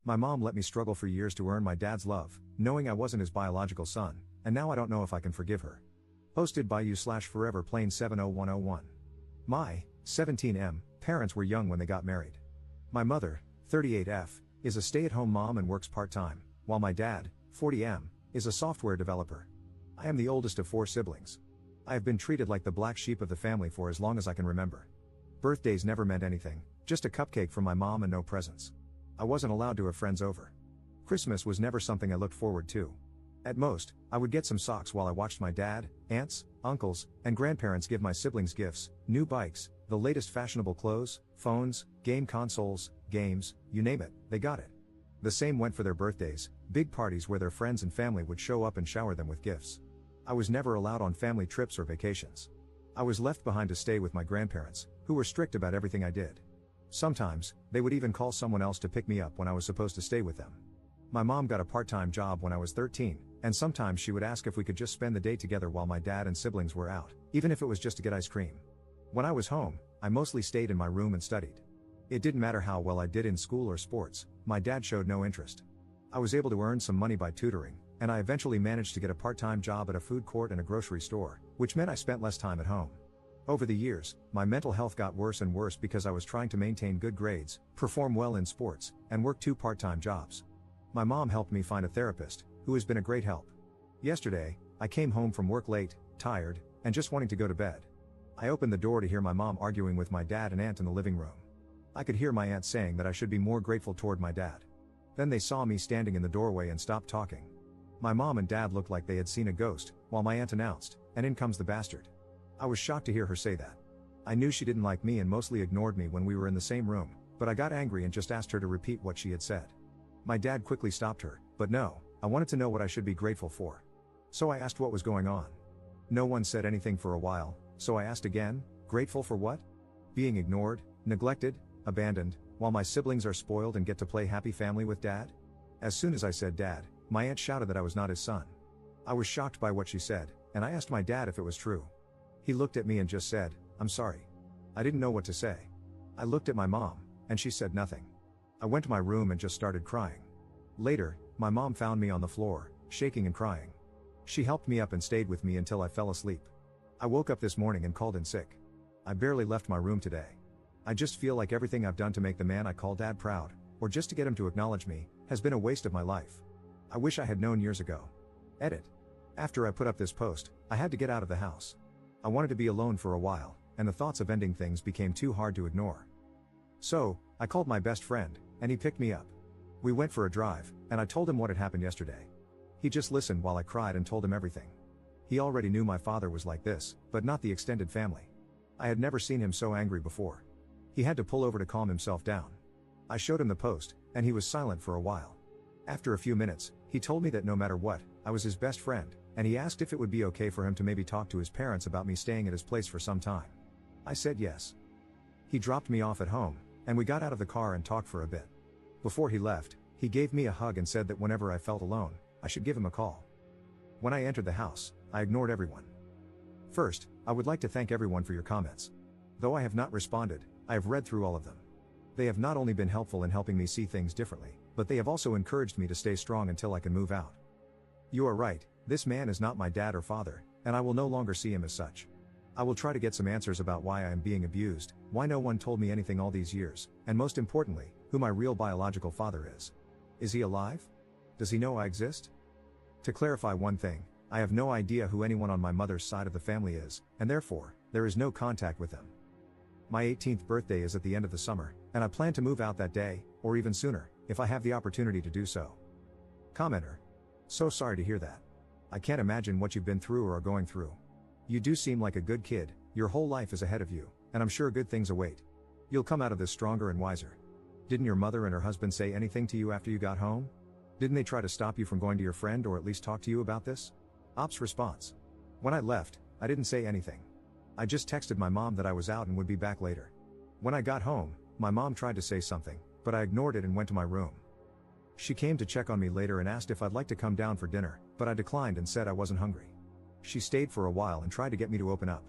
My mom let me struggle for years to earn my dad's love, knowing I wasn't his biological son, and now I don't know if I can forgive her. Posted by you/foreverplane70101. My 17M parents were young when they got married. My mother, 38F, is a stay-at-home mom and works part-time, while my dad, 40M, is a software developer. I am the oldest of 4 siblings. I have been treated like the black sheep of the family for as long as I can remember. Birthdays never meant anything, just a cupcake from my mom and no presents. I wasn't allowed to have friends over. Christmas was never something I looked forward to. At most, I would get some socks while I watched my dad, aunts, uncles, and grandparents give my siblings gifts, new bikes, the latest fashionable clothes, phones, game consoles, games, you name it, they got it. The same went for their birthdays, big parties where their friends and family would show up and shower them with gifts. I was never allowed on family trips or vacations. I was left behind to stay with my grandparents, who were strict about everything I did. Sometimes, they would even call someone else to pick me up when I was supposed to stay with them. My mom got a part-time job when I was 13, and sometimes she would ask if we could just spend the day together while my dad and siblings were out, even if it was just to get ice cream. When I was home, I mostly stayed in my room and studied. It didn't matter how well I did in school or sports, my dad showed no interest. I was able to earn some money by tutoring, and I eventually managed to get a part-time job at a food court and a grocery store, which meant I spent less time at home. Over the years, my mental health got worse and worse because I was trying to maintain good grades, perform well in sports, and work 2 part-time jobs. My mom helped me find a therapist, who has been a great help. Yesterday, I came home from work late, tired, and just wanting to go to bed. I opened the door to hear my mom arguing with my dad and aunt in the living room. I could hear my aunt saying that I should be more grateful toward my dad. Then they saw me standing in the doorway and stopped talking. My mom and dad looked like they had seen a ghost, while my aunt announced, "And in comes the bastard." I was shocked to hear her say that. I knew she didn't like me and mostly ignored me when we were in the same room, but I got angry and just asked her to repeat what she had said. My dad quickly stopped her, but no, I wanted to know what I should be grateful for. So I asked what was going on. No one said anything for a while, so I asked again, grateful for what? Being ignored, neglected, abandoned, while my siblings are spoiled and get to play happy family with dad? As soon as I said dad, my aunt shouted that I was not his son. I was shocked by what she said, and I asked my dad if it was true. He looked at me and just said, "I'm sorry." I didn't know what to say. I looked at my mom, and she said nothing. I went to my room and just started crying. Later, my mom found me on the floor, shaking and crying. She helped me up and stayed with me until I fell asleep. I woke up this morning and called in sick. I barely left my room today. I just feel like everything I've done to make the man I call dad proud, or just to get him to acknowledge me, has been a waste of my life. I wish I had known years ago. Edit. After I put up this post, I had to get out of the house. I wanted to be alone for a while, and the thoughts of ending things became too hard to ignore. So, I called my best friend, and he picked me up. We went for a drive, and I told him what had happened yesterday. He just listened while I cried and told him everything. He already knew my father was like this, but not the extended family. I had never seen him so angry before. He had to pull over to calm himself down. I showed him the post, and he was silent for a while. After a few minutes, he told me that no matter what, I was his best friend, and he asked if it would be okay for him to maybe talk to his parents about me staying at his place for some time. I said yes. He dropped me off at home, and we got out of the car and talked for a bit. Before he left, he gave me a hug and said that whenever I felt alone, I should give him a call. When I entered the house, I ignored everyone. First, I would like to thank everyone for your comments. Though I have not responded, I have read through all of them. They have not only been helpful in helping me see things differently, but they have also encouraged me to stay strong until I can move out. You are right, this man is not my dad or father, and I will no longer see him as such. I will try to get some answers about why I am being abused, why no one told me anything all these years, and most importantly, who my real biological father is. Is he alive? Does he know I exist? To clarify one thing, I have no idea who anyone on my mother's side of the family is, and therefore, there is no contact with them. My 18th birthday is at the end of the summer, and I plan to move out that day, or even sooner, if I have the opportunity to do so. Commenter. So sorry to hear that. I can't imagine what you've been through or are going through. You do seem like a good kid, your whole life is ahead of you, and I'm sure good things await. You'll come out of this stronger and wiser. Didn't your mother and her husband say anything to you after you got home? Didn't they try to stop you from going to your friend or at least talk to you about this? Ops response. When I left, I didn't say anything. I just texted my mom that I was out and would be back later. When I got home, my mom tried to say something, but I ignored it and went to my room. She came to check on me later and asked if I'd like to come down for dinner, but I declined and said I wasn't hungry. She stayed for a while and tried to get me to open up.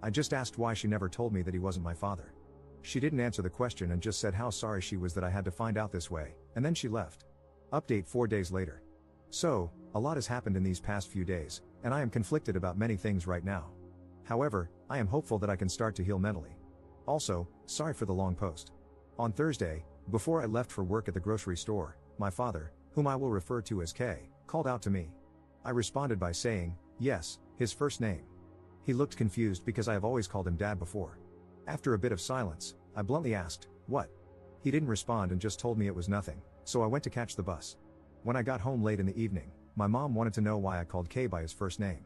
I just asked why she never told me that he wasn't my father. She didn't answer the question and just said how sorry she was that I had to find out this way, And then she left. Update 4 days later. So, a lot has happened in these past few days, and I am conflicted about many things right now. However, I am hopeful that I can start to heal mentally. Also, sorry for the long post. On Thursday, before I left for work at the grocery store, my father, whom I will refer to as K, called out to me. I responded by saying, yes, his first name. He looked confused because I have always called him Dad before. After a bit of silence, I bluntly asked, what? He didn't respond and just told me it was nothing, so I went to catch the bus. When I got home late in the evening, my mom wanted to know why I called K by his first name.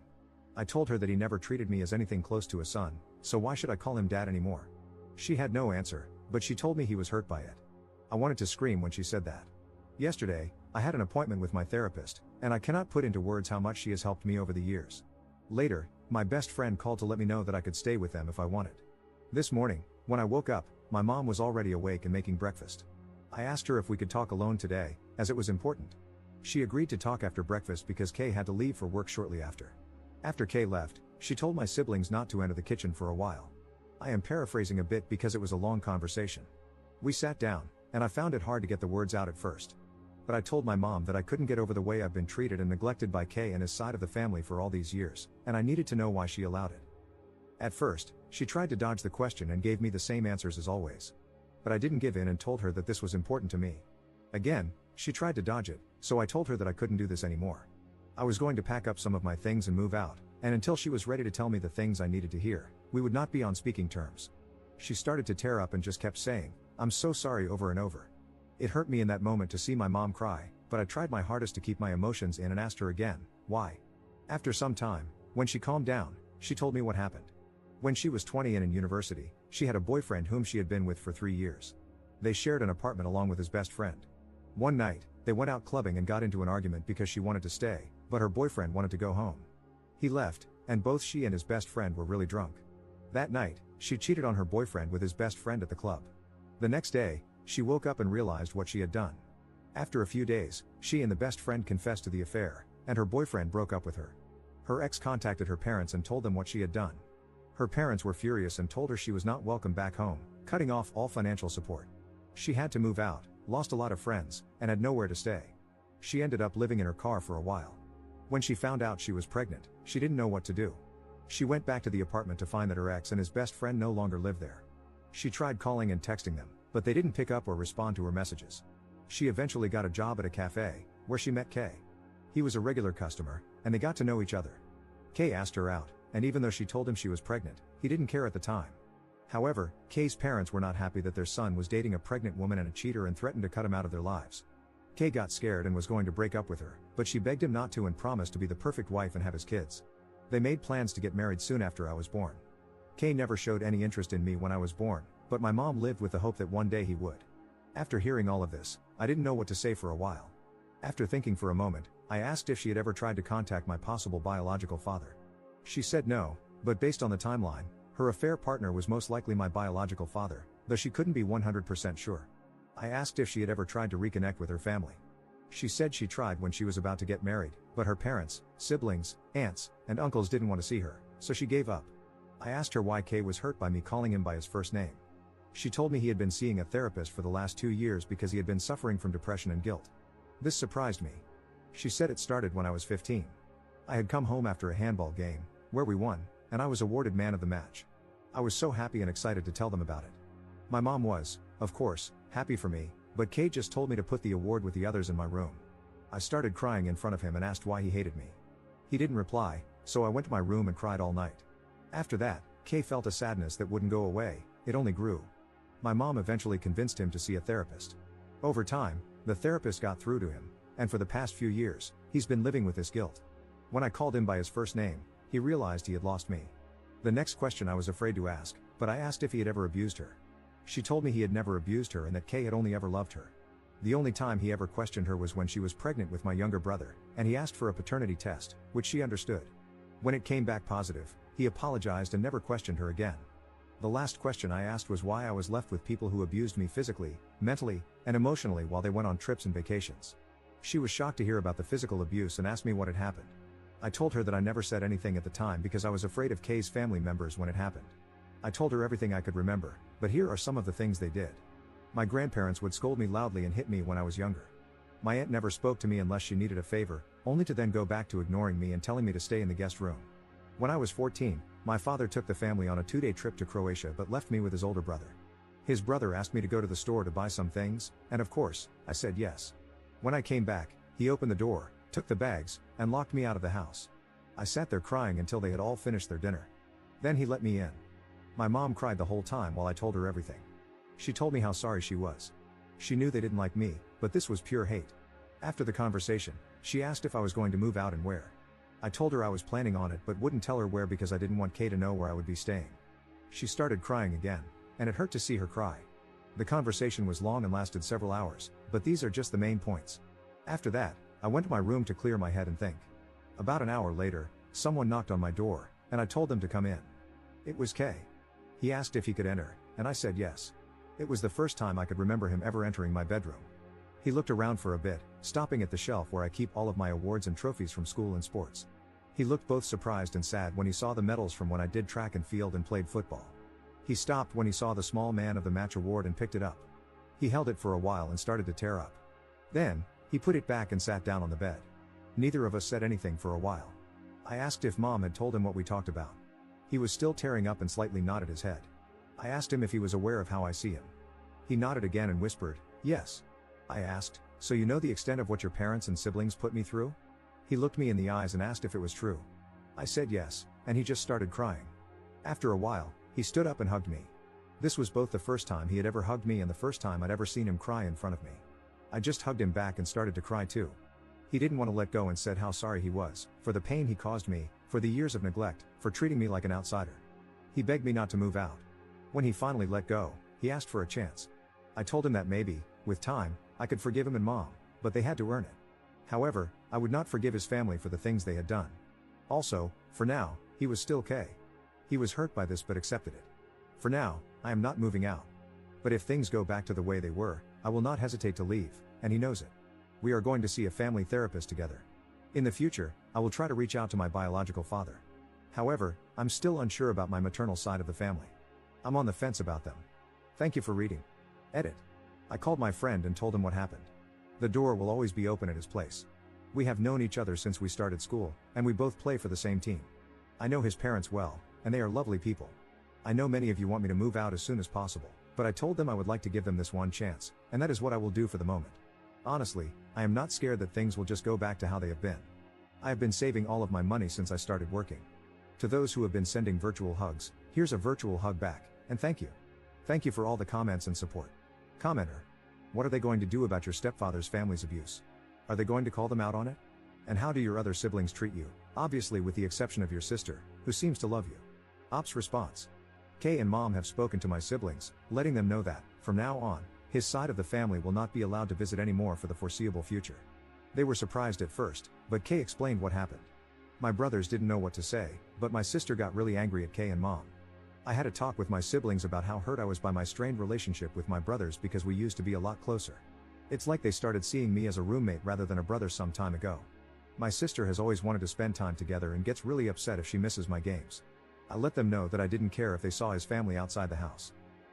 I told her that he never treated me as anything close to a son, so why should I call him Dad anymore? She had no answer, but she told me he was hurt by it. I wanted to scream when she said that. Yesterday, I had an appointment with my therapist, and I cannot put into words how much she has helped me over the years. Later, my best friend called to let me know that I could stay with them if I wanted. This morning, when I woke up, my mom was already awake and making breakfast. I asked her if we could talk alone today, as it was important. She agreed to talk after breakfast because Kay had to leave for work shortly after. After Kay left, she told my siblings not to enter the kitchen for a while. I am paraphrasing a bit because it was a long conversation. We sat down, and I found it hard to get the words out at first. But I told my mom that I couldn't get over the way I've been treated and neglected by Kay and his side of the family for all these years, and I needed to know why she allowed it. At first, she tried to dodge the question and gave me the same answers as always. But I didn't give in and told her that this was important to me. Again, she tried to dodge it, so I told her that I couldn't do this anymore. I was going to pack up some of my things and move out, and until she was ready to tell me the things I needed to hear, we would not be on speaking terms. She started to tear up and just kept saying, "I'm so sorry," over and over. It hurt me in that moment to see my mom cry, but I tried my hardest to keep my emotions in and asked her again, why? After some time, when she calmed down, she told me what happened. When she was 20 and in university, she had a boyfriend whom she had been with for 3 years. They shared an apartment along with his best friend. One night, they went out clubbing and got into an argument because she wanted to stay, but her boyfriend wanted to go home. He left, and both she and his best friend were really drunk. That night, she cheated on her boyfriend with his best friend at the club. The next day, she woke up and realized what she had done. After a few days, she and the best friend confessed to the affair, and her boyfriend broke up with her. Her ex contacted her parents and told them what she had done. Her parents were furious and told her she was not welcome back home, cutting off all financial support. She had to move out, lost a lot of friends, and had nowhere to stay. She ended up living in her car for a while. When she found out she was pregnant, she didn't know what to do. She went back to the apartment to find that her ex and his best friend no longer lived there. She tried calling and texting them, but they didn't pick up or respond to her messages. She eventually got a job at a cafe, where she met Kay. He was a regular customer, and they got to know each other. Kay asked her out, and even though she told him she was pregnant, he didn't care at the time. However, Kay's parents were not happy that their son was dating a pregnant woman and a cheater and threatened to cut him out of their lives. Kay got scared and was going to break up with her, but she begged him not to and promised to be the perfect wife and have his kids. They made plans to get married soon after I was born. Kay never showed any interest in me when I was born, but my mom lived with the hope that one day he would. After hearing all of this, I didn't know what to say for a while. After thinking for a moment, I asked if she had ever tried to contact my possible biological father. She said no, but based on the timeline, her affair partner was most likely my biological father, though she couldn't be 100% sure. I asked if she had ever tried to reconnect with her family. She said she tried when she was about to get married, but her parents, siblings, aunts, and uncles didn't want to see her, so she gave up. I asked her why Kay was hurt by me calling him by his first name. She told me he had been seeing a therapist for the last 2 years because he had been suffering from depression and guilt. This surprised me. She said it started when I was 15. I had come home after a handball game, where we won, and I was awarded man of the match. I was so happy and excited to tell them about it. My mom was, of course, happy for me, but Kay just told me to put the award with the others in my room. I started crying in front of him and asked why he hated me. He didn't reply, so I went to my room and cried all night. After that, Kay felt a sadness that wouldn't go away, it only grew. My mom eventually convinced him to see a therapist. Over time, the therapist got through to him, and for the past few years, he's been living with this guilt. When I called him by his first name, he realized he had lost me. The next question I was afraid to ask, but I asked if he had ever abused her. She told me he had never abused her and that Kay had only ever loved her. The only time he ever questioned her was when she was pregnant with my younger brother, and he asked for a paternity test, which she understood. When it came back positive, he apologized and never questioned her again. The last question I asked was why I was left with people who abused me physically, mentally, and emotionally while they went on trips and vacations. She was shocked to hear about the physical abuse and asked me what had happened. I told her that I never said anything at the time because I was afraid of Kay's family members when it happened. I told her everything I could remember, but here are some of the things they did. My grandparents would scold me loudly and hit me when I was younger. My aunt never spoke to me unless she needed a favor, only to then go back to ignoring me and telling me to stay in the guest room. When I was 14, my father took the family on a 2-day trip to Croatia but left me with his older brother. His brother asked me to go to the store to buy some things, and of course, I said yes. When I came back, he opened the door, took the bags, and locked me out of the house. I sat there crying until they had all finished their dinner. Then he let me in. My mom cried the whole time while I told her everything. She told me how sorry she was. She knew they didn't like me, but this was pure hate. After the conversation, she asked if I was going to move out and where. I told her I was planning on it but wouldn't tell her where because I didn't want Kay to know where I would be staying. She started crying again, and it hurt to see her cry. The conversation was long and lasted several hours, but these are just the main points. After that, I went to my room to clear my head and think. About an hour later, someone knocked on my door, and I told them to come in. It was Kay. He asked if he could enter, and I said yes. It was the first time I could remember him ever entering my bedroom. He looked around for a bit, stopping at the shelf where I keep all of my awards and trophies from school and sports. He looked both surprised and sad when he saw the medals from when I did track and field and played football. He stopped when he saw the small man of the match award and picked it up. He held it for a while and started to tear up. Then, he put it back and sat down on the bed. Neither of us said anything for a while. I asked if Mom had told him what we talked about. He was still tearing up and slightly nodded his head. I asked him if he was aware of how I see him. He nodded again and whispered, yes. I asked, so you know the extent of what your parents and siblings put me through? He looked me in the eyes and asked if it was true. I said yes, and he just started crying. After a while, he stood up and hugged me. This was both the first time he had ever hugged me and the first time I'd ever seen him cry in front of me. I just hugged him back and started to cry too. He didn't want to let go and said how sorry he was, for the pain he caused me, for the years of neglect, for treating me like an outsider. He begged me not to move out. When he finally let go, he asked for a chance. I told him that maybe, with time, I could forgive him and Mom, but they had to earn it. However, I would not forgive his family for the things they had done. Also, for now, he was still Kay. He was hurt by this but accepted it. For now, I am not moving out. But if things go back to the way they were, I will not hesitate to leave, and he knows it. We are going to see a family therapist together. In the future, I will try to reach out to my biological father. However, I'm still unsure about my maternal side of the family. I'm on the fence about them. Thank you for reading. Edit. I called my friend and told him what happened. The door will always be open at his place. We have known each other since we started school, and we both play for the same team. I know his parents well, and they are lovely people. I know many of you want me to move out as soon as possible, but I told them I would like to give them this one chance, and that is what I will do for the moment. Honestly, I am not scared that things will just go back to how they have been. I have been saving all of my money since I started working. To those who have been sending virtual hugs, here's a virtual hug back, and thank you. Thank you for all the comments and support. Commenter. What are they going to do about your stepfather's family's abuse? Are they going to call them out on it? And how do your other siblings treat you, obviously with the exception of your sister, who seems to love you? Ops response. Kay and Mom have spoken to my siblings, letting them know that, from now on, his side of the family will not be allowed to visit anymore for the foreseeable future. They were surprised at first, but Kay explained what happened. My brothers didn't know what to say, but my sister got really angry at Kay and Mom. I had a talk with my siblings about how hurt I was by my strained relationship with my brothers because we used to be a lot closer. It's like they started seeing me as a roommate rather than a brother some time ago. My sister has always wanted to spend time together and gets really upset if she misses my games. I let them know that I didn't care if they saw his family outside the house.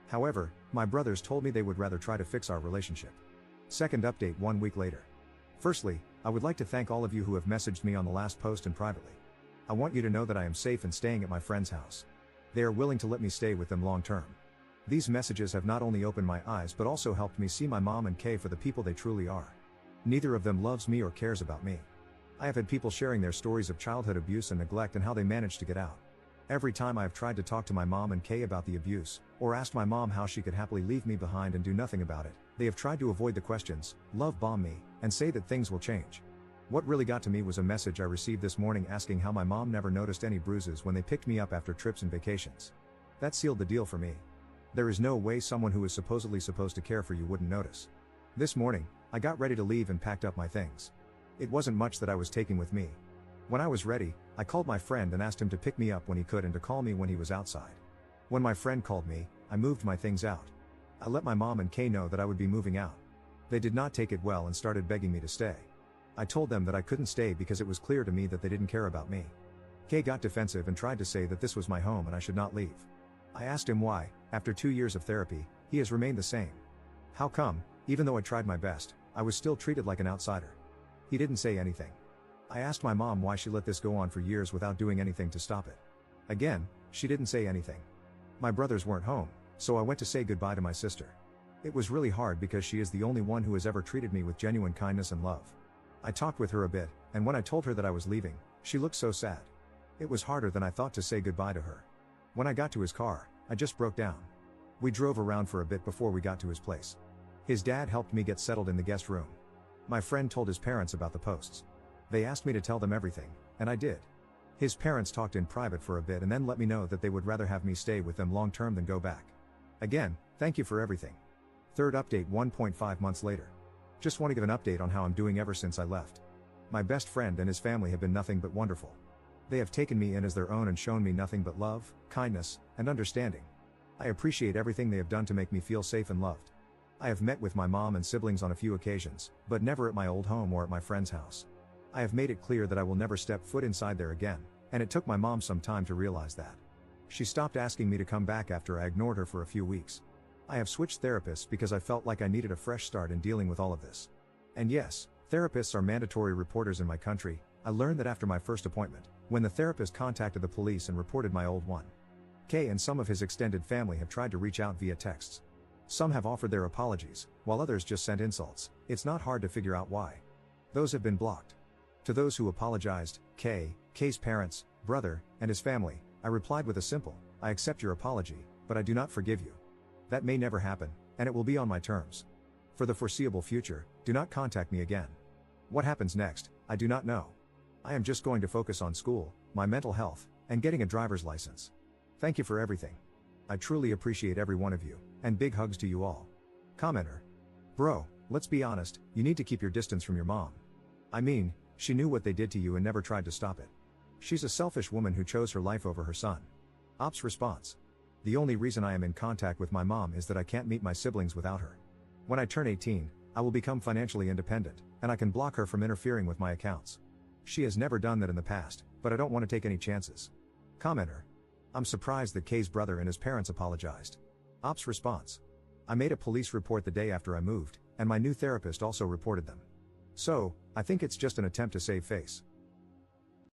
However, my brothers told me they would rather try to fix our relationship. Second update 1 week later. Firstly, I would like to thank all of you who have messaged me on the last post and privately. I want you to know that I am safe and staying at my friend's house. They are willing to let me stay with them long term. These messages have not only opened my eyes but also helped me see my mom and Kay for the people they truly are. Neither of them loves me or cares about me. I have had people sharing their stories of childhood abuse and neglect and how they managed to get out. Every time I have tried to talk to my mom and Kay about the abuse, or asked my mom how she could happily leave me behind and do nothing about it, they have tried to avoid the questions, love bomb me, and say that things will change. What really got to me was a message I received this morning asking how my mom never noticed any bruises when they picked me up after trips and vacations. That sealed the deal for me. There is no way someone who is supposedly supposed to care for you wouldn't notice. This morning, I got ready to leave and packed up my things. It wasn't much that I was taking with me. When I was ready, I called my friend and asked him to pick me up when he could and to call me when he was outside. When my friend called me, I moved my things out. I let my mom and Kay know that I would be moving out. They did not take it well and started begging me to stay. I told them that I couldn't stay because it was clear to me that they didn't care about me. Kay got defensive and tried to say that this was my home and I should not leave. I asked him why, after 2 years of therapy, he has remained the same. How come, even though I tried my best, I was still treated like an outsider? He didn't say anything. I asked my mom why she let this go on for years without doing anything to stop it. Again, she didn't say anything. My brothers weren't home, so I went to say goodbye to my sister. It was really hard because she is the only one who has ever treated me with genuine kindness and love. I talked with her a bit, and when I told her that I was leaving, she looked so sad. It was harder than I thought to say goodbye to her. When I got to his car, I just broke down. We drove around for a bit before we got to his place. His dad helped me get settled in the guest room. My friend told his parents about the posts. They asked me to tell them everything, and I did. His parents talked in private for a bit and then let me know that they would rather have me stay with them long term than go back. Again, thank you for everything. Third update 1.5 months later. Just want to give an update on how I'm doing ever since I left. My best friend and his family have been nothing but wonderful. They have taken me in as their own and shown me nothing but love, kindness, and understanding. I appreciate everything they have done to make me feel safe and loved. I have met with my mom and siblings on a few occasions, but never at my old home or at my friend's house. I have made it clear that I will never step foot inside there again, and it took my mom some time to realize that. She stopped asking me to come back after I ignored her for a few weeks. I have switched therapists because I felt like I needed a fresh start in dealing with all of this. And yes, therapists are mandatory reporters in my country. I learned that after my first appointment, when the therapist contacted the police and reported my old one. Kay and some of his extended family have tried to reach out via texts. Some have offered their apologies, while others just sent insults. It's not hard to figure out why. Those have been blocked. To those who apologized, Kay's parents, brother, and his family, I replied with a simple, I accept your apology, but I do not forgive you. That may never happen, and it will be on my terms. For the foreseeable future, do not contact me again. What happens next, I do not know. I am just going to focus on school, my mental health, and getting a driver's license. Thank you for everything. I truly appreciate every one of you, and big hugs to you all. Commenter. Bro, let's be honest, you need to keep your distance from your mom. I mean, she knew what they did to you and never tried to stop it. She's a selfish woman who chose her life over her son. Ops response. The only reason I am in contact with my mom is that I can't meet my siblings without her. When I turn 18, I will become financially independent, and I can block her from interfering with my accounts. She has never done that in the past, but I don't want to take any chances. Commenter. I'm surprised that Kay's brother and his parents apologized. Ops response. I made a police report the day after I moved, and my new therapist also reported them. So, I think it's just an attempt to save face.